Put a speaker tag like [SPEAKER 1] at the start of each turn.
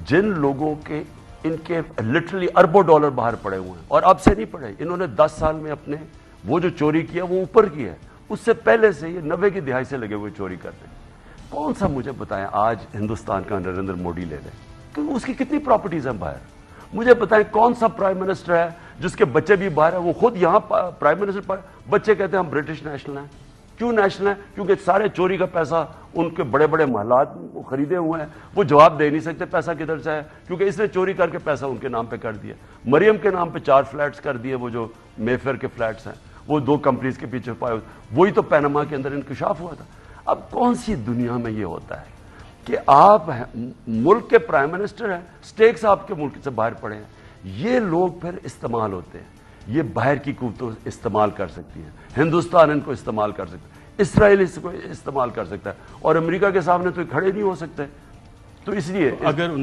[SPEAKER 1] जिन लोगों के इनके लिटरली अरबों डॉलर बाहर पड़े हुए हैं, और अब से नहीं पड़े, इन्होंने 10 साल में अपने वो जो चोरी किया वो ऊपर किया है, उससे पहले से ये 90 की दिहाई से लगे हुए चोरी करते हैं। कौन सा मुझे बताएं आज हिंदुस्तान का नरेंद्र मोदी ले लें, क्योंकि उसकी कितनी प्रॉपर्टीज हैं बाहर। मुझे बताएं कौन सा प्राइम मिनिस्टर है जिसके बच्चे भी बाहर है, वो खुद यहाँ प्राइम मिनिस्टर बच्चे कहते हैं हम ब्रिटिश नेशनल हैं। क्यों नेशनल है? क्योंकि सारे चोरी का पैसा उनके बड़े बड़े महलात वो खरीदे हुए हैं, वो जवाब दे नहीं सकते पैसा किधर से है, क्योंकि इसने चोरी करके पैसा उनके नाम पे कर दिया। मरियम के नाम पे 4 फ्लैट्स कर दिए, वो जो मेफेयर के फ्लैट्स हैं, वो 2 कंपनीज के पीछे पाए, वही तो पैनामा के अंदर इंकशाफ हुआ था। अब कौन सी दुनिया में ये होता है कि आप मुल्क के प्राइम मिनिस्टर हैं, स्टेक्स आपके मुल्क से बाहर पड़े हैं, ये लोग फिर इस्तेमाल होते हैं, ये बाहर की कुव्वतें इस्तेमाल कर सकती हैं, हिंदुस्तान इनको इस्तेमाल कर सकता है, इसराइल इसको इस्तेमाल कर सकता है, और अमेरिका के सामने तो खड़े नहीं हो सकते। तो इसलिए
[SPEAKER 2] अगर